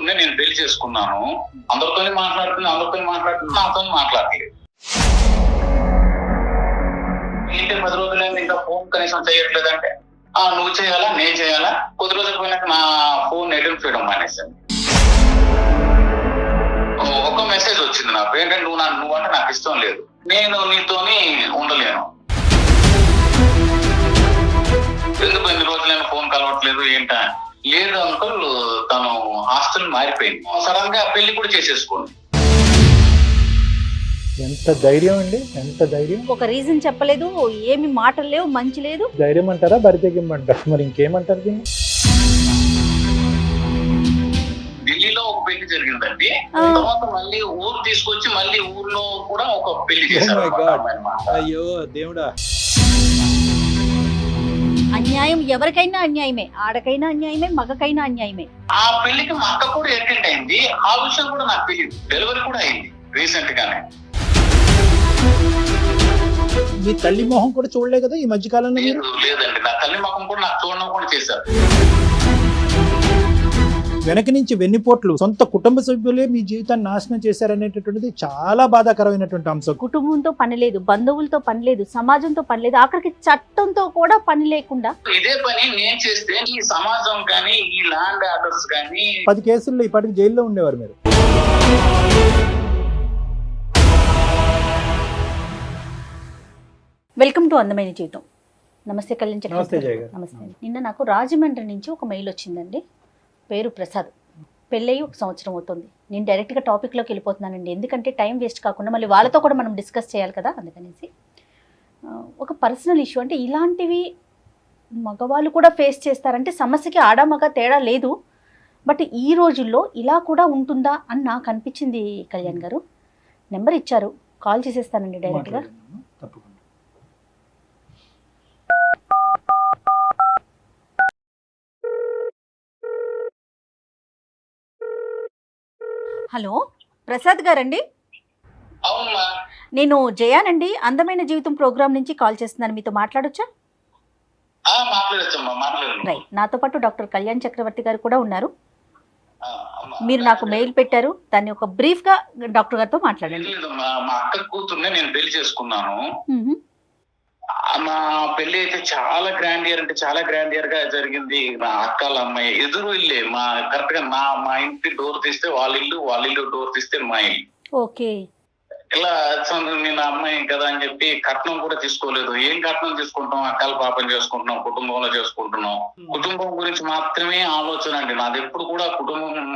కూతుర్నే నేను పెళ్లి చేసుకున్నాను. అందరితో మాట్లాడుతున్నా నాతో మాట్లాడలేదు. ఏంటి 10 రోజులైంది ఇంకా ఫోన్ కనీసం చేయట్లేదంటే నువ్వు చేయాలా నేను చేయాలా? కొద్ది రోజులు పోయినాక నా ఫోన్ ఐడెంటిఫై చేయడం మానేసాను. ఒక మెసేజ్ వచ్చింది నాకు, ఏంటంటే నువ్వంటే నాకు ఇష్టం లేదు, నేను నీతోని ఉండలేను, ఎందుకు ఎన్ని రోజులైనా ఫోన్ కలవట్లేదు ఏంటా? లేదు అంకుల్, తను హాస్టల్ మారిపోయింది, సడన్ గా పెళ్లి కూడా చేసేసుకోండి. ఎంత ధైర్యం అండి, ఎంత ధైర్యం! ఒక రీజన్ చెప్పలేదు, ఏమి మాటలు లేవు, మంచి లేదు. ధైర్యం అంటారా, బరితెగింపంటారా, మరి ఇంకేమంటారు దీన్ని? ఢిల్లీలో ఒక పెళ్లి జరిగిందండి, తర్వాత మళ్ళీ ఊరు తీసుకొచ్చి మళ్ళీ ఊర్లో కూడా ఒక పెళ్లి చేశారు. అయ్యో దేవుడా! అన్యాయం ఎవరికైనా అన్యాయమే, ఆడకైనా అన్యాయమే, మగకైనా అన్యాయమే. ఆ పెళ్లికి మా అక్క కూడా అటెండ్ అయింది, ఆ విషయం కూడా నాకు తెలియదు. డెలివరీ కూడా అయింది రీసెంట్ గానే. మీ తల్లి మొహం కూడా చూడలే కదా ఈ మధ్య కాలంలో? లేదండి, నా తల్లి మొహం కూడా నాకు చూడడం కూడా చేశారు. వెనక నుంచి వెన్నుపోట్లు, సొంత కుటుంబ సభ్యులే మీ జీవితాన్ని నాశనం చేశారనేటటువంటిది చాలా బాధాకరమైనటువంటి అంశం. కుటుంబంతో పని లేదు, బంధువులతో పని లేదు, సమాజంతో పని లేదు, ఆఖరికి చట్టంతో కూడా పని లేకుండా ఇదే పని నేను చేస్తే ఈ సమాజం కానీ ఈ ల్యాండ్ ఆర్డర్స్ కానీ 10 కేసుల్లో ఇప్పటికి జైల్లో ఉండేవారు మీరు. వెల్కమ్ టు అందమైన జీవితం. నమస్తే కళ్యాణ్ నమస్తే చక్రవర్తి జయ గారు. నమస్తే. నిన్న నాకు రాజమండ్రి నుంచి ఒక మెయిల్ వచ్చిందండి. పేరు ప్రసాద్. పెళ్ళయి 1 సంవత్సరం అవుతుంది. నేను డైరెక్ట్గా టాపిక్లోకి వెళ్ళిపోతున్నానండి, ఎందుకంటే టైం వేస్ట్ కాకుండా మళ్ళీ వాళ్ళతో కూడా మనం డిస్కస్ చేయాలి కదా, అందుకనేసి. ఒక పర్సనల్ ఇష్యూ, అంటే ఇలాంటివి మగవాళ్ళు కూడా ఫేస్ చేస్తారంటే సమస్యకి ఆడ మగ తేడా లేదు, బట్ ఈ రోజుల్లో ఇలా కూడా ఉంటుందా అని నాకు అనిపించింది. కళ్యాణ్ గారు నెంబర్ ఇచ్చారు, కాల్ చేసేస్తానండి డైరెక్ట్గా. తప్పకుండా. హలో, ప్రసాద్ గారండి? అవునమ్మా. నేను జయానండి, అందమైన జీవితం ప్రోగ్రామ్ నుంచి కాల్ చేస్తున్నాను. మీతో మాట్లాడొచ్చా? మాట్లాడచ్చమ్మా, మాట్లాడండి. రైట్. నాతో పాటు డాక్టర్ కళ్యాణ్ చక్రవర్తి గారు కూడా ఉన్నారు. అమ్మా, మీరు నాకు మెయిల్ పెట్టారు, దాన్ని ఒక బ్రీఫ్గా డాక్టర్ గారితో మాట్లాడండి. లేదమ్మా, మా అక్క కూతుర్నే నేను పెళ్లి చేసుకున్నాను. మ్మ్. మా పెళ్లి అయితే చాలా గ్రాండ్ ఇయర్, అంటే చాలా గ్రాండ్ ఇయర్ గా జరిగింది. మా అక్కల అమ్మాయి ఎదురు ఇల్లే, కరెక్ట్ గా మా ఇంటి డోర్ తీస్తే వాళ్ళ ఇల్లు డోర్ తీస్తే మా ఇల్లు. ఓకే. ఇలా నేను అమ్మాయి కదా అని చెప్పి కట్నం కూడా తీసుకోలేదు. ఏం కట్నం తీసుకుంటాం, అక్కల పాపం చేసుకుంటున్నాం, కుటుంబంలో చేసుకుంటున్నాం. కుటుంబం గురించి మాత్రమే ఆలోచన అండి నాది ఎప్పుడు కూడా.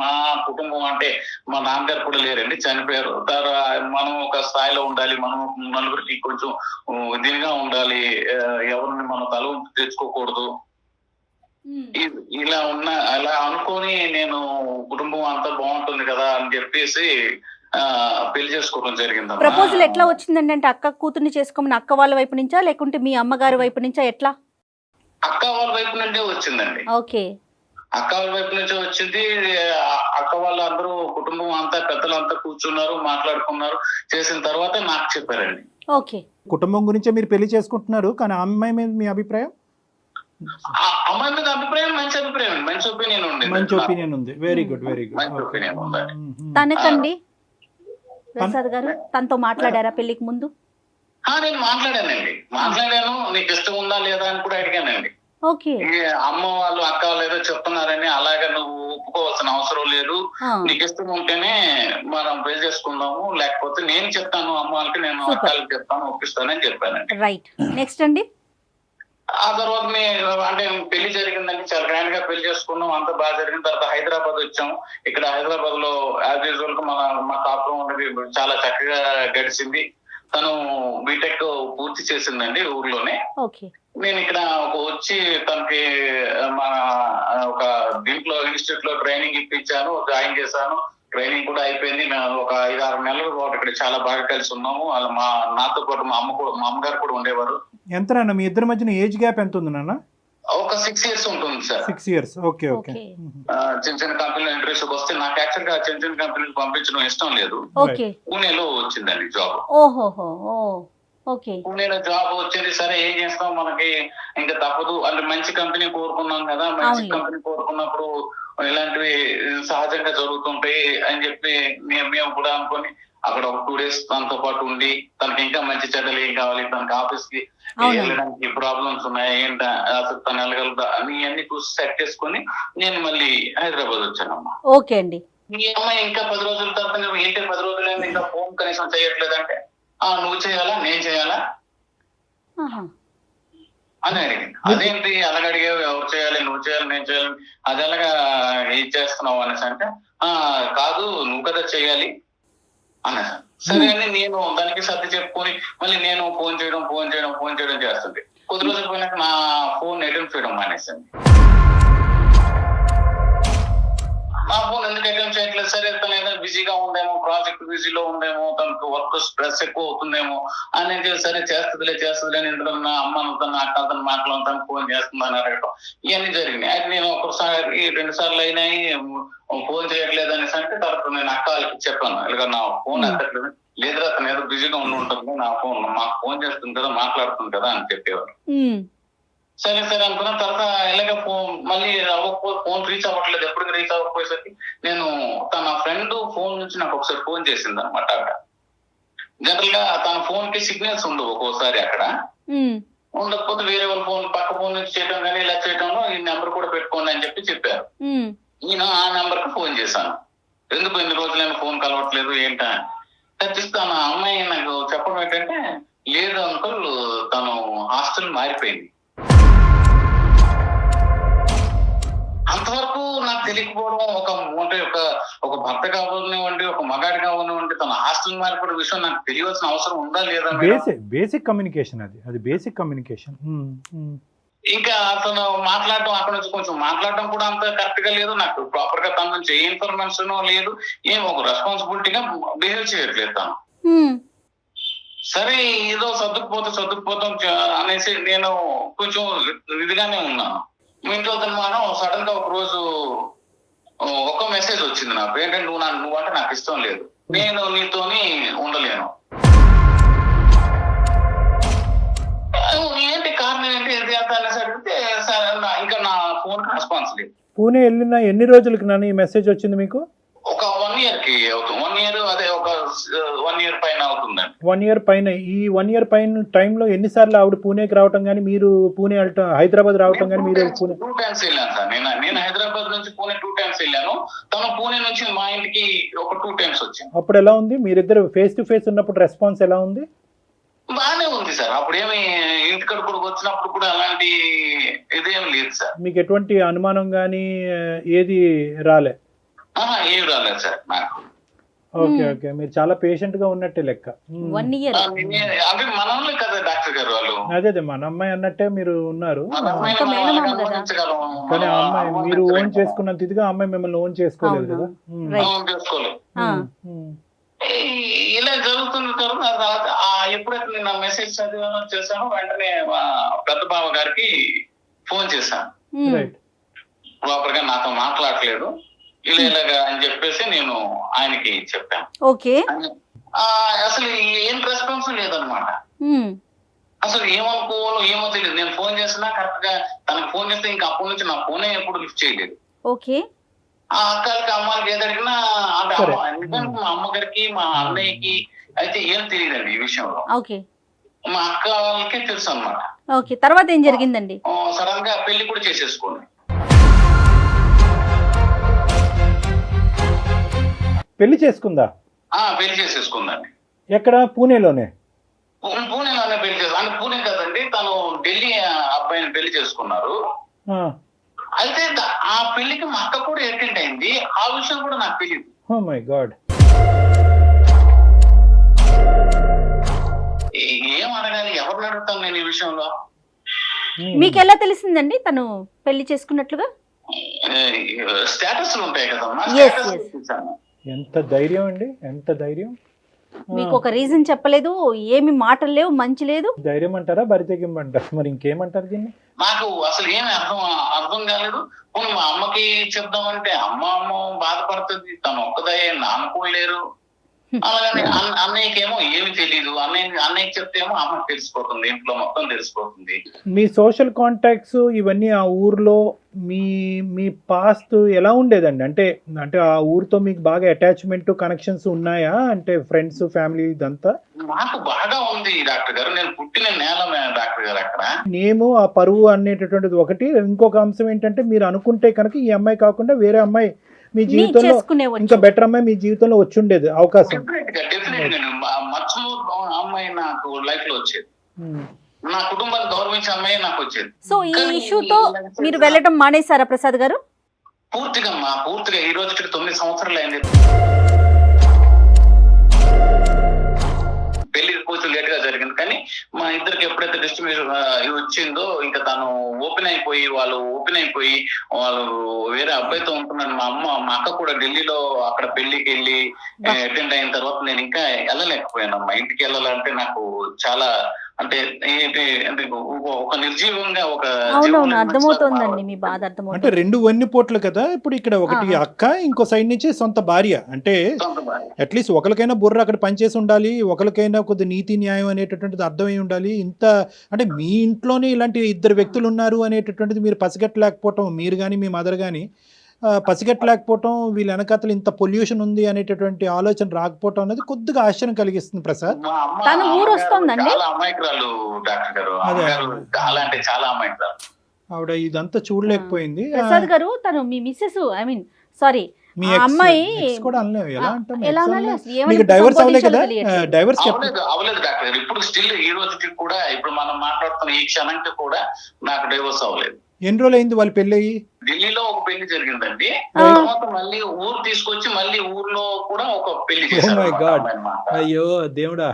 మా కుటుంబం అంటే మా నాన్నగారు కూడా లేరండి, చనిపోయారు. మనం ఒక స్థాయిలో ఉండాలి, మనం నలుగురికి కొంచెం దీనిగా ఉండాలి, ఎవరిని మనం తల తెచ్చుకోకూడదు, ఇలా అనుకొని నేను కుటుంబం అంతా బాగుంటుంది కదా అని చెప్పేసి పెళ్లి చేసుకోవడం జరిగింది. ప్రపోజల్ ఎట్లా వచ్చిందండి? అంటే అక్క కూతుర్ని చేసుకోమని అక్క వాళ్ళ వైపు నుంచా, లేకుంటే మీ అమ్మగారి వైపు నుంచా, ఎట్లా? అక్క వాళ్ళ వైపు నుంచే వచ్చిందండి. ఓకే. అక్క వాళ్ళ వైపు నుంచే వచ్చింది. అక్క వాళ్ళందరూ కుటుంబం అంతా పెద్దలంతా కూర్చున్నారు, మాట్లాడుకున్నారు. చేసిన తర్వాత నాకు చెప్పారండి. ఓకే. కుటుంబం గురించే మీరు పెళ్లి చేసుకుంటున్నారు, కానీ ఆ అమ్మాయి మీద మీ అభిప్రాయం? అమ్మాయి మీద అభిప్రాయం మంచి అభిప్రాయం, మంచి ఒపీనియన్ ఉంది. మంచి ఒపీనియన్ ఉంది. Very good, very good. మంచి ఒపీనియన్ ఉంది. తనకండి ప్రసాద్ గారు, తనతో మాట్లాడారా పెళ్లికి ముందు? నేను మాట్లాడాను. నీకు ఇష్టం ఉందా లేదా అని కూడా అడిగానండి. ఓకే. అమ్మ వాళ్ళు అక్క వాళ్ళు ఏదో చెప్తున్నారని అలాగా నువ్వు ఒప్పుకోవాల్సిన అవసరం లేదు, నీకు ఇష్టం ఉంటేనే మనం పెళ్లి చేసుకుందాము, లేకపోతే నేను చెప్తాను అమ్మ వాళ్ళకి, నేను అక్కలకి చెప్తాను, ఒప్పిస్తానని చెప్పానండి. రైట్. నెక్స్ట్ అండి? ఆ తర్వాత అంటే పెళ్లి జరిగిందండి, చాలా గ్రాండ్ గా పెళ్లి చేసుకున్నాం, అంతా బాగా జరిగిన తర్వాత హైదరాబాద్ వచ్చాం. ఇక్కడ హైదరాబాద్ లో యాజ్ యూజువల్ గా మా కాపురం అనేది చాలా చక్కగా గడిచింది. తను బీటెక్ పూర్తి చేసిందండి ఊర్లోనే. నేను ఇక్కడ వచ్చి తనకి మన ఒక దీంట్లో ఇన్స్టిట్యూట్ లో ట్రైనింగ్ ఇప్పించాను, జాయిన్ చేశాను. ట్రైనింగ్ కూడా అయిపోయింది. మేము ఒక 5-6 నెలల పాటు ఇక్కడ చాలా బాగా కలిసి ఉన్నాము. అలా నాతో పాటు మా అమ్మగారు కూడా ఉండేవారు. ఎంత నాన్న మీ ఇద్దరి మధ్యన ఏజ్ గ్యాప్ ఎంత ఉంది నాన్న? ఒక 6 years ఉంటుంది సార్. 6 years. Okay okay. చిన్న కంపెనీలో ఇంటర్వ్యూస్ వస్తే నాకు యాక్చువల్ గా చిన్న కంపెనీకి పంపించడం ఇష్టం లేదు. పూణేలో వచ్చిందండి జాబ్. ఓహోహో. ఓకే. పూణేలో జాబ్ వచ్చింది. సరే ఏం చేస్తాం, మనకి ఇంకా తప్పదు. అంటే మంచి కంపెనీ కోరుకున్నాం కదా, మంచి అవునులే. కంపెనీ కోరుకున్నప్పుడు ఇలాంటివి సహజంగా జరుగుతుంటాయి అని చెప్పి మేము కూడా అనుకొని అక్కడ ఒక 2 days తనతో పాటు ఉండి, తనకి ఇంకా మంచి చెడ్డలు ఏం కావాలి, తనకి ఆఫీస్ కి అవును. వెళ్ళడానికి ప్రాబ్లమ్స్ ఉన్నాయి ఏంటా, అసలు తను వెళ్ళగలదా అని అన్ని చూసి సెట్ చేసుకొని నేను మళ్ళీ హైదరాబాద్ వచ్చానమ్మా. ఓకే అండి. ఈ అమ్మాయి ఇంకా 10 రోజుల తర్వాత ఏంటి 10 రోజులైంది ఇంకా ఫోన్ కనీసం చేయట్లేదంటే, నువ్వు చేయాలా నేను చేయాలా ఆహా. అని అడిగింది. అదేంటి అలాగడిగావు, ఎవరు చేయాలి, నువ్వు చేయాలి నేను చేయాలి, అది ఎలాగా ఏం చేస్తున్నావు అనేసి అంటే, కాదు నువ్వు కదా చేయాలి అనేసి. సరే అని నేను దానికి సర్ది చెప్పుకొని మళ్ళీ నేను ఫోన్ చేయడం చేస్తుంది. కొద్ది రోజులు పోయినాక నా ఫోన్ అటెంప్ట్ చేయడం మానేసింది. నా ఫోన్ ఎందుకు అటెంప్ట్ చేయట్లేదు, సరే తను ఏదో బిజీగా ఉందేమో, ప్రాజెక్ట్ బిజీలో ఉందేమో, తనకు వర్క్ స్ట్రెస్ ఎక్కువ అవుతుందేమో అనేది, సరే చేస్తుందిలే అని ఇందులో నా అమ్మతో నా అక్కలతో మాటలు తను ఫోన్ చేస్తుందని అడగటం ఇవన్నీ జరిగినాయి. అయితే నేను ఒకసారి 2 సార్లు అయినాయి ఫోన్ చేయట్లేదు అనేసి అంటే, తర్వాత నేను అక్క వాళ్ళకి చెప్పాను, ఇలాగ నా ఫోన్ ఎత్తట్లేదు. లేదురా తను ఏదో బిజీగా ఉంటుంది, నా ఫోన్ మాకు ఫోన్ చేస్తుంది కదా, మాట్లాడుతుంది కదా అని చెప్పేవారు. సరే అనుకున్న తర్వాత ఇలాగ మళ్ళీ ఫోన్ రీచ్ అవ్వట్లేదు. ఎప్పటికి రీచ్ అవ్వకపోయేసరికి నేను తన ఫ్రెండ్ ఫోన్ నుంచి నాకు ఒకసారి ఫోన్ చేసింది అనమాట. అక్కడ జనరల్ గా తన ఫోన్ కి సిగ్నల్స్ ఉండవు ఒక్కోసారి, అక్కడ ఉండకపోతే వేరే వాళ్ళ ఫోన్ పక్క ఫోన్ నుంచి చేయడం కానీ ఇలా చేయడంలో ఈ నెంబర్ కూడా పెట్టుకోండి అని చెప్పారు. నేను ఆ నెంబర్ కి ఫోన్ చేశాను. ఎందుకు ఇన్ని రోజులైనా ఫోన్ కలవట్లేదు ఏంటా ఖచ్చితంగా. ఆ అమ్మాయి నాకు చెప్పడం ఏంటంటే, లేదు అంకుల్ తను హాస్టల్ మారిపోయింది. అంతవరకు నాకు తెలియకపోవడం, ఒక భర్త కావనివ్వండి, ఒక మగాడి కావనివ్వండి, తన హాస్టల్ మారిపోయిన విషయం నాకు తెలియాల్సిన అవసరం ఉందా లేదా? బేసిక్ కమ్యూనికేషన్ అది బేసిక్ కమ్యూనికేషన్. ఇంకా అతను మాట్లాడటం, అక్కడ నుంచి కొంచెం మాట్లాడటం కూడా అంత కరెక్ట్ గా లేదు. నాకు ప్రాపర్ గా తన నుంచి ఏ ఇన్ఫర్మేషన్ లేదు, ఏం ఒక రెస్పాన్సిబిలిటీగా బిహేవ్ చేయట్లేదు తను. సరే ఏదో సర్దుకుపోతాం అనేసి నేను కొంచెం ఇదిగానే ఉన్నాను. మీ ఇంట్లో మనం సడన్ గా ఒక రోజు ఒక మెసేజ్ వచ్చింది నాకు, ఏంటంటే నువ్వు అంటే నాకు ఇష్టం లేదు, నేను నీతోని ఉండలేను. ఏంటి కారణం ఏంటి ఎంత అనేసి అడిగితే, సరే ఇంకా నా ఫోన్ కి రెస్పాన్స్ లేదు. పూణే వెళ్ళిన ఎన్ని రోజులకి నాన్న ఈ మెసేజ్ వచ్చింది మీకు? ఒక 1 year కి అవుతుంది. 1 year, అదే ఒక 1 year పైన అవుతుందండి. 1 year పైన. ఈ 1 year పైన టైంలో ఎన్నిసార్లు ఆవిడ పూణేకి రావటం కానీ, మీరు పూణే హైదరాబాద్ రావటం కానీ? మీరు పూణే 2 times వెళ్ళాను సార్. నేను హైదరాబాద్ నుంచి పూణే 2 times వెళ్ళాను. తను పూణే నుంచి మా ఇంటికి ఒక 2 times వచ్చింది. అప్పుడు ఎలా ఉంది? మీరిద్దరు ఫేస్ టు ఫేస్ ఉన్నప్పుడు రెస్పాన్స్ ఎలా ఉంది? బాగానే ఉంది సార్. అప్పుడు ఏమి ఇంటికడ కూడా వచ్చినప్పుడు కూడా అలాంటి ఇదేం లేదు సార్. మీకు ఎటువంటి అనుమానం కానీ ఏది రాలే? ఏం రాలేదు సార్ నాకు. ఓకే. మీరు చాలా పేషెంట్ గా ఉన్నట్టే లెక్క. 1 year అంటే మనల్ని కదా డాక్టర్ గారు వాళ్ళు. అదే మన అమ్మాయి అన్నట్టే మీరు ఉన్నారు. కానీ ఆ మన అమ్మాయి మీరు ఓన్ చేసుకున్నంత ఇదిగా అమ్మాయి మిమ్మల్ని ఓన్ చేసుకోలేదు కదా. చేసుకోలేదు. ఇలా జరుగుతున్న తర్వాత ఎప్పుడైతే నేను మెసేజ్ చదివానో చేశానో వెంటనే పెద్ద బావ గారికి ఫోన్ చేశాను. ప్రాపర్ గా నాతో మాట్లాడలేదు ఇలాగా అని చెప్పేసి నేను ఆయనకి చెప్పాను. ఓకే. అసలు ఏం రెస్పాన్స్ లేదనమాట. అసలు ఏమనుకోవాలో ఏమో తెలియదు. నేను ఫోన్ చేసినా కరెక్ట్ గా తనకు ఫోన్ చేస్తే ఇంకా అప్పటి నుంచి నా ఫోనే ఎప్పుడు లిఫ్ట్ చేయలేదు. ఓకే. ఆ అక్కలకి అమ్మాయికి ఏది అడిగినా అంటే మా అమ్మగారికి మా అన్నయ్యకి అయితే ఏం తెలియదండి ఈ విషయంలో. ఓకే. మా అక్క వాళ్ళకే తెలుసు అనమాట. ఓకే. తర్వాత ఏం జరిగిందండి? సడన్ గా పెళ్లి కూడా చేసేసుకోండి. పెళ్లి చేసుకుందా? పెళ్లి చేసేసుకుందండి. ఎక్కడ? పూణేలోనే పెళ్లి చేసు అంటే పూణే కదండి, తను ఢిల్లీ అబ్బాయిని పెళ్లి చేసుకున్నారు. అయితే ఆ పెళ్లికి మా అక్క కూడా అటెండ్ అయింది. ఆ విషయం కూడా నాకు తెలియదు. Oh my god. ఏం అడగాలి, ఎవరిని అడుగుతాను నేను ఈ విషయంలో? మీకు ఎలా తెలిసిందండి తను పెళ్లి చేసుకున్నట్లుగా? స్టేటస్ ఉంటాయి కదమ్మా. ఎంత ధైర్యం అండి, ఎంత ధైర్యం. మీకు ఒక రీజన్ చెప్పలేదు, ఏమి మాటలు లేవు, మంచి లేదు. ధైర్యం అంటారా, బరితెగింపంటారా, మరి ఇంకేమంటారు దీన్ని? నాకు అసలు ఏమి అర్థం కాలేదు. పోనీ మా అమ్మకి చెప్దామంటే అమ్మ బాధపడుతుంది, తను ఒక్కదయ్యే నాన్న కూడా లేరు. అలాగని అన్నయ్యకేమో ఏమి తెలియదు, అన్నయ్యకి చెప్తేమో అమ్మకి తెలిసిపోతుంది, ఇంట్లో మొత్తం తెలిసిపోతుంది. మీ సోషల్ కాంటాక్ట్స్ ఇవన్నీ ఆ ఊర్లో మీ మీ పాస్ట్ ఎలా ఉండేదండి? అంటే అంటే ఆ ఊరితో మీకు బాగా అటాచ్మెంట్ కనెక్షన్స్ ఉన్నాయా? అంటే ఫ్రెండ్స్ ఫ్యామిలీ ఇదంతా? నాకు బాగా ఉంది డాక్టర్ గారు, నేను పుట్టిన నేల డాక్టర్ గారు అక్కడ. నేము ఆ పరువు అనేటటువంటిది ఒకటి, ఇంకొక అంశం ఏంటంటే మీరు అనుకుంటే కనుక ఈ అమ్మాయి కాకుండా వేరే అమ్మాయి మీ జీవితంలో ఇంకా బెటర్ అమ్మాయి మీ జీవితంలో వచ్చి ఉండేది అవకాశం. డెఫినెట్ నేను మర్చిపో అమ్మాయి నాకు లైఫ్ లో వచ్చేది, నా కుటుంబాన్ని గౌరవించే అమ్మాయి నాకు వచ్చేది. సో ఈ ఇష్యూతో మీరు వెళ్ళడం మానేశారా ప్రసాద్ గారు? పూర్తిగా ఈ రోజుకి 9 సంవత్సరాలు అయింది. పెళ్లి కొంచెం లేట్ గా జరిగింది, కానీ మా ఇద్దరికి ఎప్పుడైతే డిస్ట్రిబ్యూషన్ వచ్చిందో ఇంకా తను ఓపెన్ అయిపోయి వాళ్ళు వేరే అబ్బాయితో ఉంటున్నాను. మా అక్క కూడా ఢిల్లీలో అక్కడ పెళ్లికి వెళ్ళి అటెండ్ అయిన తర్వాత నేను ఇంకా వెళ్ళలేకపోయానమ్మా. ఇంటికి వెళ్ళాలంటే నాకు చాలా అంటే ఏంటి అంటే ఒక నిర్జీవంగా ఒక అర్థమవుతోందండి మీ బాధ, అర్థమవుతుంది. అంటే 2 వెన్నుపోట్లు కదా ఇప్పుడు, ఇక్కడ ఒకటి అక్క, ఇంకో సైడ్ నుంచి సొంత భార్య. అంటే అట్లీస్ట్ ఒకరికైనా బుర్ర అక్కడ పనిచేసి ఉండాలి, ఒకరికైనా కొద్ది నీతి న్యాయం అనేటటువంటిది అర్థమై ఉండాలి. ఇంత అంటే మీ ఇంట్లోనే ఇలాంటి 2 వ్యక్తులు ఉన్నారు అనేటటువంటిది మీరు పసిగట్టలేకపోవటం, మీరు కానీ మీ మదర్ కానీ పసిగట్టలేకపోవటం, వీళ్ళ వెనకాతలు ఇంత పొల్యూషన్ ఉంది అనేటటువంటి ఆలోచన రాకపోవటం అనేది కొద్దిగా ఆశ్చర్యం కలిగిస్తుంది ప్రసాద్. తన ఊరు వస్తుందండి, చాలా అమాయకురాలు డాక్టర్ గారు, చాలా అంటే చాలా అమాయకురాలు ఆవిడ. ఇదంతా చూడలేకపోయింది ప్రసాద్ గారు. తను మీ మిస్సెస్ సారీ మీ అమ్మాయి కూడా అనలేము, ఎలా అంటాం? ఎలా మీకు డైవర్స్ అవ్వలేదు కదా? డైవర్స్ అవ్వలేదు డాక్టర్ గారు. ఇప్పుడు స్టిల్ ఈ రోజుకి కూడా, ఇప్పుడు మనం మాట్లాడుతున్న ఈ క్షణంకి కూడా నాకు డైవర్స్ అవ్వలేదు. ఎన్ని రోజులు అయింది వాళ్ళు పెళ్లి అయ్యి? ఢిల్లీలో ఒక పెళ్లి జరిగిందండి, తర్వాత మళ్ళీ ఊరు తీసుకొచ్చి మళ్ళీ ఊర్లో కూడా ఒక పెళ్లి చేశారు. అయ్యో దేవుడా.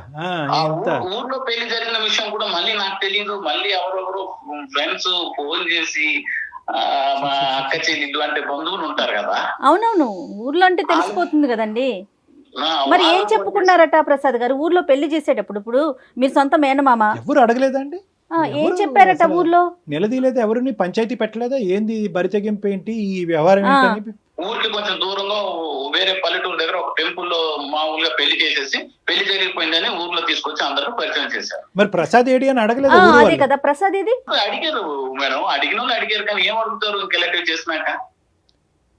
ఊర్లో పెళ్లి జరిగిన విషయం కూడా మళ్ళీ నాకు తెలియదు. మళ్ళీ ఎవరెవరు ఫ్రెండ్స్ ఫోన్ చేసి మా అక్క చెల్లిళ్ళు అంటే బంధువులు ఉంటారు కదా. అవునవును, ఊర్లో అంటే తెలిసిపోతుంది కదండి. మరి ఏం చెప్పుకున్నారట ప్రసాద్ గారు ఊర్లో పెళ్లి చేసేటప్పుడు? ఇప్పుడు మీరు సొంత మేనమామ, ఎవరు అడగలేదండి? ఏం చెప్పారట ఊర్లో? నిలదీయలేదు ఎవరిని? పంచాయతీ పెట్టలేదా? ఏంది బరితెగింపు ఏంటి ఈ వ్యవహారం ఏంటి? ఊరికి కొంచెం దూరంగా వేరే పల్లెటూరు దగ్గర ఒక టెంపుల్ లో మామూలుగా పెళ్లి చేసేసి పెళ్లి జరిగిపోయిందని ఊర్లో తీసుకొచ్చి అందరూ పరిచయం చేశారు. మరి ప్రసాద్ ఏడి అని అడగలేదు? అదే కదా ప్రసాద్ ఏది అడిగారు మేడం, అడిగిన వాళ్ళు అడిగారు, కానీ ఏం అడుగుతారు ఇంకెలెక్టివ్ చేసినాక?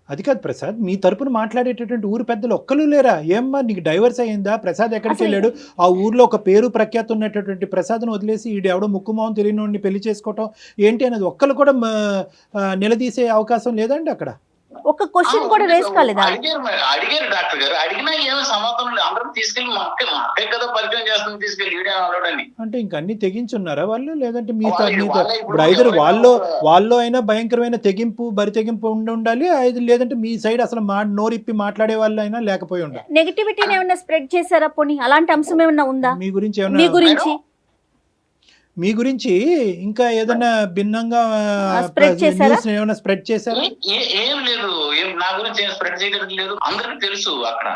అది కాదు ప్రసాద్, మీ తరపున మాట్లాడేటటువంటి ఊరు పెద్దలు ఒక్కరు లేరా? ఏమ్మా నీకు డైవర్స్ అయ్యిందా? ప్రసాద్ ఎక్కడికి వెళ్ళాడు? ఆ ఊర్లో ఒక పేరు ప్రఖ్యాతి ఉన్నటువంటి ప్రసాద్ను వదిలేసి ఈడు ఎవడో ముక్కుమోహం తెలియని పెళ్లి చేసుకోవటం ఏంటి అనేది ఒక్కరు కూడా నిలదీసే అవకాశం లేదండి అక్కడ? ఒక క్వశ్చన్ కూడా రేస్ కాలేదా? అడిగారు డాక్టర్ గారు, అడిగినా ఏమో సమాధానం లేదు. అందరం తీసుకెళ్ళి మా అక్కే కదా పరిచయం చేస్తుంది, తీసుకెళ్ళి వీడియో అలవాడని. అంటే ఇంక అన్ని తెగించున్నారా వాళ్ళు? లేదంటే మీతో ఇప్పుడు ఐదరు వాళ్ళు అయినా భయంకరమైన తెగింపు బరి తెగింపు ఉండాలి, లేదంటే మీ సైడ్ అసలు నోరిప్పి మాట్లాడే వాళ్ళు అయినా లేకపోయి ఉండాలి. నెగటివిటీని ఏమన్నా స్ప్రెడ్ చేశారా? పోనీ అలాంటి అంశం ఏమన్నా ఉందా మీ గురించి? ఏమన్నా మీ గురించి ఇంకా ఏదైనా భిన్నంగా ఏమైనా స్ప్రెడ్ చేశారా? ఏం లేదు, నా గురించి ఏం స్ప్రెడ్ చేయడం లేదు. అందరికి తెలుసు అక్కడ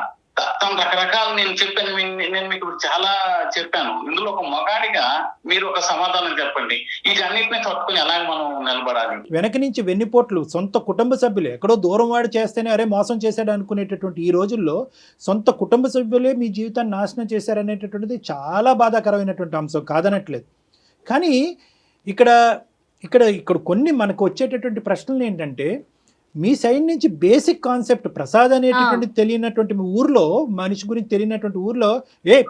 తను రకరకాలు నేను చెప్పాను, నేను మీకు చాలా చెప్పాను. ఇందులో ఒక మగాడిగా మీరు ఒక సమాధానం చెప్పండి, వీటన్నిటిని తట్టుకుని ఎలాగ మనం నిలబడాలి? వెనక నుంచి వెన్నుపోట్లు సొంత కుటుంబ సభ్యులే, ఎక్కడో దూరం వాడు చేస్తేనే అరే మోసం చేశాడు అనుకునేటటువంటి ఈ రోజుల్లో సొంత కుటుంబ సభ్యులే మీ జీవితాన్ని నాశనం చేశారనేటటువంటిది చాలా బాధాకరమైనటువంటి అంశం, కాదనట్లేదు. కానీ ఇక్కడ కొన్ని మనకు వచ్చేటటువంటి ప్రశ్నలు ఏంటంటే, మీ సైడ్ నుంచి బేసిక్ కాన్సెప్ట్ ప్రసాద్ అనేటటువంటి తెలియనటువంటి ఊర్లో, మనిషి గురించి తెలియనటువంటి ఊర్లో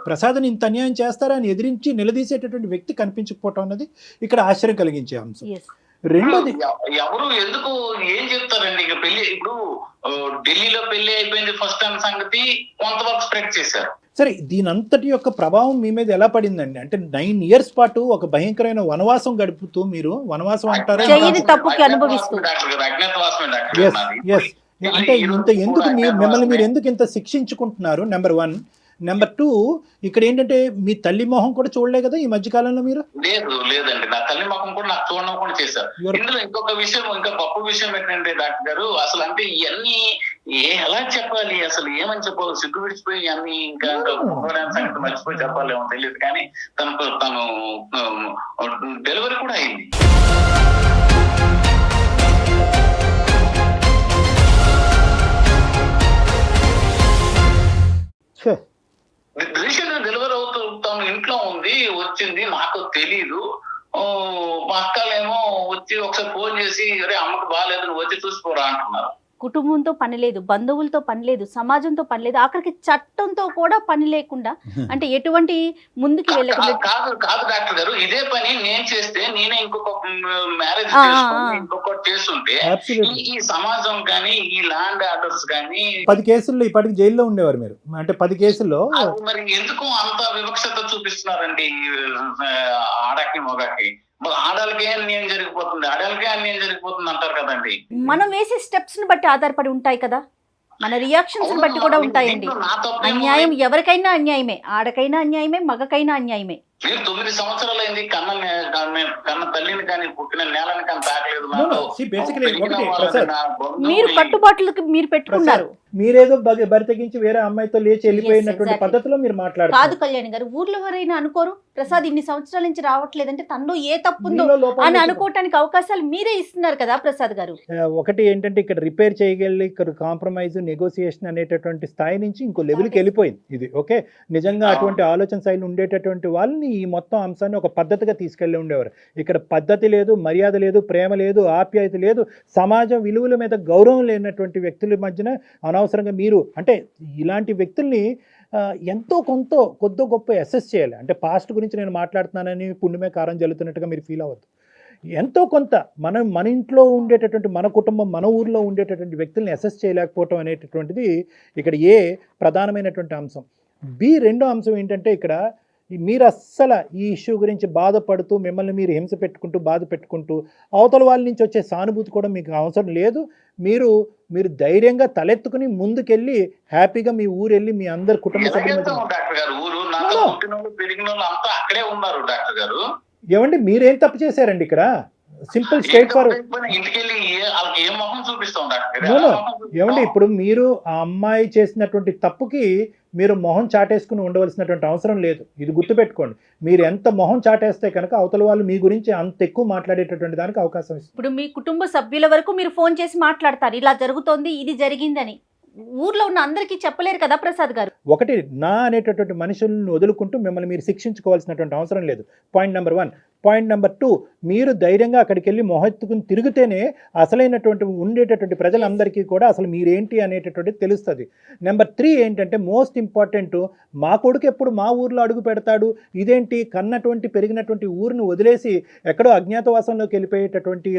ప్రసాద్ని ఇంత అన్యాయం చేస్తారా అని ఎదిరించి నిలదీసేటటువంటి వ్యక్తి కనిపించకపోవటం అన్నది ఇక్కడ ఆశ్చర్యం కలిగించే అంశం. రెండోది, ఎవరు ఎందుకు ఏం చెప్తారండి? ఇక పెళ్లి ఇప్పుడు ఢిల్లీలో పెళ్లి అయిపోయింది ఫస్ట్ టైం సంగతి కొంతవరకు స్ప్రెడ్ చేశారు. సరే, దీనంతటి యొక్క ప్రభావం మీ మీద ఎలా పడిందండి? అంటే 9 years పాటు ఒక భయంకరమైన వనవాసం గడుపుతూ, మీరు వనవాసం అంటారా? అంటే ఎందుకు మిమ్మల్ని మీరు ఎందుకు ఇంత శిక్షించుకుంటున్నారు? నెంబర్ 1. నెంబర్ 2, ఇక్కడ ఏంటంటే మీ తల్లి మొహం కూడా చూడలే కదా ఈ మధ్య కాలంలో మీరు? లేదండి, నా తల్లి మొహం కూడా నాకు చూడడం కూడా చేశారు. ఇందులో ఇంకొక విషయం, ఇంకా గొప్ప విషయం ఏంటంటే డాక్టర్ గారు, అసలు అంటే ఇవన్నీ ఎలా చెప్పాలి, అసలు ఏమని చెప్పాలి, సిగ్గు విడిచిపోయి అన్ని ఇంకా సంగతి మర్చిపోయి చెప్పాలేమో తెలియదు. కానీ తను డెలివరీ కూడా అయింది. తెలీదు. మా అక్కలేమో వచ్చి ఒకసారి ఫోన్ చేసి అరే అమ్మకి బాగాలేదు నువ్వు వచ్చి చూసిపోరా అంటున్నారు. కుటుంబంతో పని లేదు, బంధువులతో పని లేదు, సమాజంతో పని లేదు, ఆఖరికి చట్టంతో కూడా పని లేకుండా, అంటే ఎటువంటి ముందుకు వెళ్ళకుండా. కాదు డాక్టర్ గారు, ఇదే పని నేను చేస్తే నేనే ఇంకొక మ్యారేజ్ ఇంకొకటి చేస్తుంటే ఈ సమాజం కానీ ఈ ల్యాండ్ ఆర్డర్స్ కానీ 10 కేసుల్లో ఇప్పటికి జైల్లో ఉండేవారు మీరు. అంటే 10 కేసుల్లో మరి ఎందుకు అంత వివక్షత చూపిస్తున్నారండి ఆడకి మొగకి? ఆడాలకే అన్యాయం జరిగిపోతుంది, ఆడాలకే అన్యాయం జరిగిపోతుంది అంటారు కదండి. మనం వేసే స్టెప్స్ ని బట్టి ఆధారపడి ఉంటాయి కదా, మన రియాక్షన్స్ బట్టి కూడా ఉంటాయండి. అన్యాయం ఎవరికైనా అన్యాయమే, ఆడకైనా అన్యాయమే, మగకైనా అన్యాయమే. మీరు 9 సంవత్సరాలు అయింది కన్న తల్లిని కానీ పుట్టిన నేలని కానీ తాకలేదు. మీరు కట్టుబాట్లకి మీరు పెట్టుకున్నారు. మీరేదో బరి తెగించి వేరే అమ్మాయితో లేచి వెళ్ళిపోయినటువంటి పద్ధతిలో మీరు మాట్లాడారు. కాదు కళ్యాణ్ గారు, ఊర్లో ఎవరైనా అనుకోరు ప్రసాద్ ఇన్ని సంవత్సరాల నుంచి రావట్లేదంటే తనలో ఏ తప్పుందో అని అనుకోవటానికి అవకాశాలు మీరే ఇస్తున్నారు కదా ప్రసాద్ గారు. ఒకటి ఏంటంటే ఇక్కడ రిపేర్ చేయగలి, ఇక్కడ కాంప్రమైజ్ నెగోసియేషన్ అనేటటువంటి స్థాయి నుంచి ఇంకో లెవెల్కి వెళ్ళిపోయింది ఇది. ఓకే, నిజంగా అటువంటి ఆలోచన శైలి ఉండేటటువంటి వాళ్ళని ఈ మొత్తం అంశాన్ని ఒక పద్ధతిగా తీసుకెళ్ళి ఉండేవారు. ఇక్కడ పద్ధతి లేదు, మర్యాద లేదు, ప్రేమ లేదు, ఆప్యాయత లేదు, సమాజం విలువల మీద గౌరవం లేనటువంటి వ్యక్తుల మధ్యన అనవసరంగా మీరు అంటే ఇలాంటి వ్యక్తుల్ని ఎంతో కొద్ది గొప్ప అసెస్ చేయాలి. అంటే పాస్ట్ గురించి నేను మాట్లాడుతున్నానని పుణ్యమే కారం జల్లుతున్నట్టుగా మీరు ఫీల్ అవ్వద్దు. ఎంతో కొంత మన ఇంట్లో ఉండేటటువంటి, మన కుటుంబం, మన ఊర్లో ఉండేటటువంటి వ్యక్తుల్ని అసెస్ చేయలేకపోవటం అనేటటువంటిది ఇక్కడ ఏ ప్రధానమైనటువంటి అంశం. రెండో అంశం ఏంటంటే ఇక్కడ మీరు అస్సలు ఈ ఇష్యూ గురించి బాధపడుతూ మిమ్మల్ని మీరు హింస పెట్టుకుంటూ బాధ పెట్టుకుంటూ అవతల వాళ్ళ నుంచి వచ్చే సానుభూతి కూడా మీకు అవసరం లేదు. మీరు ధైర్యంగా తలెత్తుకుని ముందుకెళ్ళి హ్యాపీగా మీ ఊరు వెళ్ళి మీ అందరు కుటుంబ సభ్యులు ఏమండి మీరేం తప్పు చేశారండి ఇక్కడ? Simple straight forward. ఏమండి ఇప్పుడు మీరు ఆ అమ్మాయి చేసినటువంటి తప్పుకి మీరు మొహం చాటేసుకుని ఉండవలసినటువంటి అవసరం లేదు. ఇది గుర్తుపెట్టుకోండి. మీరు ఎంత మొహం చాటేస్తే కనుక అవతల వాళ్ళు మీ గురించి అంత ఎక్కువ మాట్లాడేటటువంటి దానికి అవకాశం ఇస్తుంది. ఇప్పుడు మీ కుటుంబ సభ్యుల వరకు మీరు ఫోన్ చేసి మాట్లాడతారు, ఇలా జరుగుతోంది, ఇది జరిగిందని. ఊర్లో ఉన్న అందరికీ చెప్పలేరు కదా ప్రసాద్ గారు. ఒకటి నా అనేటటువంటి మనుషులను వదులుకుంటూ మిమ్మల్ని మీరు శిక్షించుకోవాల్సినటువంటి అవసరం లేదు. Point number 1. పాయింట్ నెంబర్ 2, మీరు ధైర్యంగా అక్కడికి వెళ్ళి మొహెత్తుకుని తిరిగితేనే అసలైనటువంటి ఉండేటటువంటి ప్రజలందరికీ కూడా అసలు మీరేంటి అనేటటువంటిది తెలుస్తుంది. నెంబర్ 3 ఏంటంటే మోస్ట్ ఇంపార్టెంట్, మా కొడుకు ఎప్పుడు మా ఊర్లో అడుగు పెడతాడు, ఇదేంటి కన్నటువంటి పెరిగినటువంటి ఊరిని వదిలేసి ఎక్కడో అజ్ఞాతవాసంలోకి వెళ్ళిపోయేటటువంటి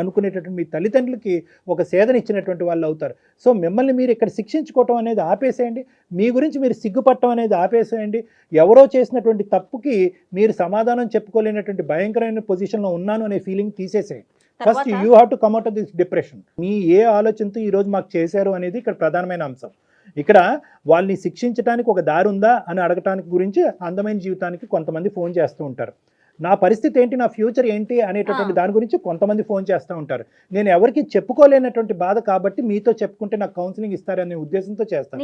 అనుకునేటటువంటి మీ తల్లిదండ్రులకి ఒక సేదనిచ్చినటువంటి వాళ్ళు అవుతారు. సో మిమ్మల్ని మీరు ఇక్కడ శిక్షించుకోవటం అనేది ఆపేసేయండి. మీ గురించి మీరు సిగ్గుపట్టడం అనేది ఆపేసేయండి. ఎవరో చేసినటువంటి తప్పుకి మీరు సమాధానం చెప్పుకోలేనటువంటి భయంకరమైన పొజిషన్లో ఉన్నాను అనే ఫీలింగ్ తీసేసేయండి. First you have to come out of this depression. మీ ఏ ఆలోచనతో ఈరోజు మాకు చేశారు అనేది ఇక్కడ ప్రధానమైన అంశం. ఇక్కడ వాళ్ళని శిక్షించడానికి ఒక దారి ఉందా అని అడగటానికి గురించి అందమైన జీవితానికి కొంతమంది ఫోన్ చేస్తూ ఉంటారు. నా పరిస్థితి ఏంటి, నా ఫ్యూచర్ ఏంటి అనేటటువంటి దాని గురించి కొంతమంది ఫోన్ చేస్తూ ఉంటారు. నేను ఎవరికి చెప్పుకోలేనటువంటి బాధ కాబట్టి మీతో చెప్పుకుంటే నాకు కౌన్సిలింగ్ ఇస్తారనే ఉద్దేశంతో చేస్తాను.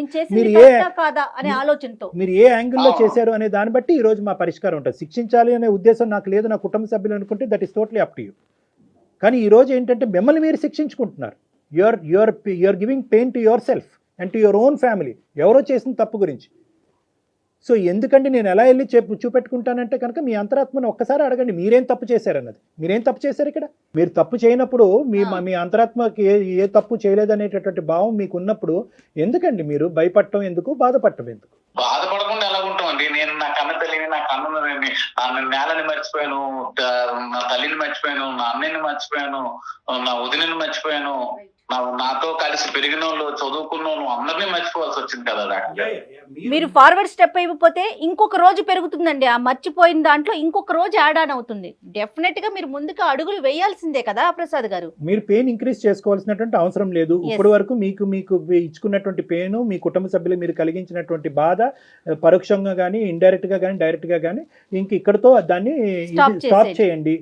మీరు ఏ యాంగిల్లో చేశారు అనే దాన్ని బట్టి ఈ రోజు మా పరిష్కారం ఉంటుంది. శిక్షించాలి అనే ఉద్దేశం నాకు లేదు, నా కుటుంబ సభ్యులు అనుకుంటే that is totally up to you. కానీ ఈ రోజు ఏంటంటే మిమ్మల్ని మీరు శిక్షించుకుంటున్నారు. You're giving pain to yourself and to your own family, ఎవరో చేసిన తప్పు గురించి. సో ఎందుకంటే నేను ఎలా వెళ్ళి చూపెట్టుకుంటానంటే కనుక మీ అంతరాత్మను ఒక్కసారి అడగండి, మీరేం తప్పు చేశారన్నది. మీరేం తప్పు చేశారు ఇక్కడ? మీరు తప్పు చేయనప్పుడు మీ అంతరాత్మకి ఏ తప్పు చేయలేదనేటటువంటి భావం మీకు ఉన్నప్పుడు ఎందుకండి మీరు భయపడటం ఎందుకు, బాధపడటం ఎందుకు? బాధపడకుండా ఎలా ఉంటామండి? నేను నా కన్న తల్లిని, నా కన్ను నేలని మర్చిపోయాను, నా తల్లిని మర్చిపోయాను, నా అన్నయ్యని మర్చిపోయాను, నా వదినని మర్చిపోయాను, నాతో కలిసి పెరిగిన వాళ్ళు, చదువుకున్న వాళ్ళు అందరినీ మర్చిపోవాల్సి వచ్చింది కదా డాక్టర్. మీరు ఫార్వర్డ్ స్టెప్ అయిపోతే ఇంకొక రోజు పెరుగుతుందండి. ఆ మర్చిపోయిన దాంట్లో ఇంకొక రోజు యాడ్ ఆన్ అవుతుంది. డెఫినెట్ గా మీరు ముందుకు అడుగులు వేయాల్సిందే కదా ప్రసాద్ గారు. మీరు పెయిన్ ఇంక్రీజ్ చేసుకోవాల్సినటువంటి అవసరం లేదు. ఇప్పటి వరకు మీకు ఇచ్చుకున్నటువంటి పెయిన్, మీ కుటుంబ సభ్యులు మీరు కలిగించినటువంటి బాధ పరోక్షంగా కానీ ఇండైరెక్ట్ గా కానీ డైరెక్ట్ గా కానీ ఇంక ఇక్కడతో దాన్ని స్టాప్ చేయండి.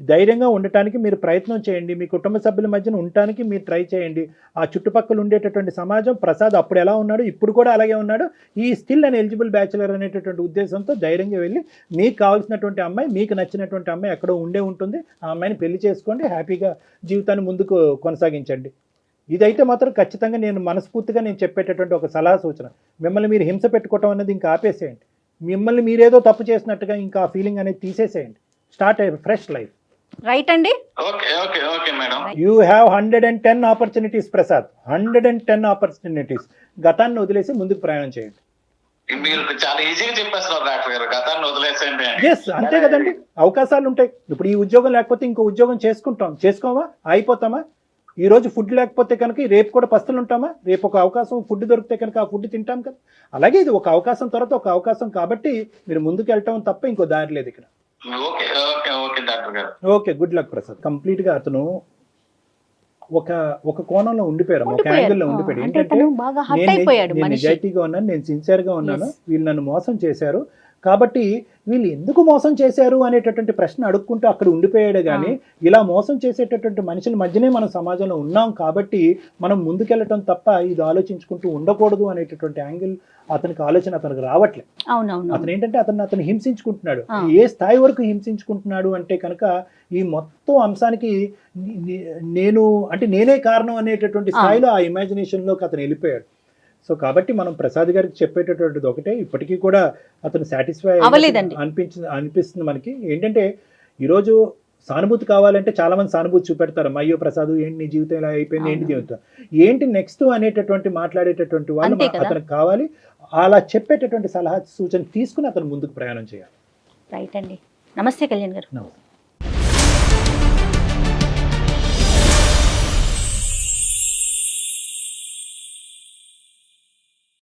ధైర్యంగా ఉండటానికి మీరు ప్రయత్నం చేయండి. మీ కుటుంబ సభ్యుల మధ్యన ఉండటానికి మీరు ట్రై చేయండి. ఆ చుట్టుపక్కల ఉండేటటువంటి సమాజం, ప్రసాద్ అప్పుడు ఎలా ఉన్నాడు ఇప్పుడు కూడా అలాగే ఉన్నాడు, ఈ స్టిల్ అండ్ ఎలిజిబుల్ బ్యాచులర్ అనేటటువంటి ఉద్దేశంతో ధైర్యంగా వెళ్ళి మీకు కావాల్సినటువంటి అమ్మాయి, మీకు నచ్చినటువంటి అమ్మాయి ఎక్కడో ఉండే ఉంటుంది, ఆ అమ్మాయిని పెళ్లి చేసుకోండి, హ్యాపీగా జీవితాన్ని ముందుకు కొనసాగించండి. ఇదైతే మాత్రం ఖచ్చితంగా నేను మనస్ఫూర్తిగా నేను చెప్పేటటువంటి ఒక సలహా సూచన. మిమ్మల్ని మీరు హింస పెట్టుకోవటం అనేది ఇంకా ఆపేసేయండి. మిమ్మల్ని మీరేదో తప్పు చేసినట్టుగా ఇంకా ఆ ఫీలింగ్ అనేది తీసేసేయండి. Start a fresh life. Right అండి. Okay okay okay madam. You have 110 opportunities Prasad, 110 opportunities. గతాన్ని వదిలేసి ముందుకు ప్రయాణం చేయండి. మీరు చాలా ఈజీగా చెప్పేస్తున్నారు డాక్టర్ గారు, గతాన్ని వదిలేసేయండి అని. ఎస్, అంతే కదండి. అవకాశాలు ఉంటాయి. ఇప్పుడు ఈ ఉద్యోగం లేకపోతే ఇంకో ఉద్యోగం చేసుకోమా, అయిపోతామా? ఈ రోజు ఫుడ్ లేకపోతే కనుక రేపు కూడా పస్తులు ఉంటామా? రేపు ఒక అవకాశం ఫుడ్ దొరికితే కనుక ఆ ఫుడ్ తింటాం కదా. అలాగే ఇది ఒక అవకాశం తర్వాత ఒక అవకాశం, కాబట్టి మీరు ముందుకు వెళ్ళటం తప్ప ఇంకో దారి లేదు ఇక్కడ. ఓకే ఓకే ఓకే డాక్టర్ గారు. Okay, good luck Prasad. Complete గా అతను ఒక కోణంలో ఉండిపోయారు, ఒక యాంగిల్ లో ఉండిపోయాడు. అంటే ఏంటంటే తను బాగా హర్ట్ అయిపోయాడు నేను మనిషి. నిజాయితీగా ఉన్నాను, నేను సిన్సియర్ గా ఉన్నాను, Yes. వీళ్ళు నన్ను మోసం చేశారు, కాబట్టి వీళ్ళు ఎందుకు మోసం చేశారు అనేటటువంటి ప్రశ్న అడుక్కుంటూ అక్కడ ఉండిపోయాడు. కానీ ఇలా మోసం చేసేటటువంటి మనుషుల మధ్యనే మనం సమాజంలో ఉన్నాం, కాబట్టి మనం ముందుకెళ్ళటం తప్ప ఇది ఆలోచించుకుంటూ ఉండకూడదు అనేటటువంటి యాంగిల్ అతనికి అతనికి రావట్లేదు. అవునవును. అతను ఏంటంటే అతను హింసించుకుంటున్నాడు. ఏ స్థాయి వరకు హింసించుకుంటున్నాడు అంటే కనుక ఈ మొత్తం అంశానికి నేనే కారణం అనేటటువంటి స్థాయిలో ఆ ఇమాజినేషన్ లోకి అతను వెళ్ళిపోయాడు. సో కాబట్టి మనం ప్రసాద్ గారికి చెప్పేటటువంటిది ఒకటే, ఇప్పటికీ కూడా అతను సాటిస్ఫై అవ్వలేదండి అనిపిస్తుంది మనకి. ఏంటంటే ఈరోజు సానుభూతి కావాలంటే చాలా మంది సానుభూతి చూపెడతారు. అయ్యో ప్రసాద్ ఏంటి నీ జీవితం ఇలా అయిపోయింది, ఏంటి జీవితం ఏంటి నెక్స్ట్ అనేటటువంటి మాట్లాడేటటువంటి వాళ్ళు అతనికి కావాలి. అలా చెప్పేటటువంటి సలహా సూచన తీసుకుని అతను ముందుకు ప్రయాణం చేయాలి. రైట్ అండి. నమస్తే కళ్యాణ్ గారు. నమస్తే.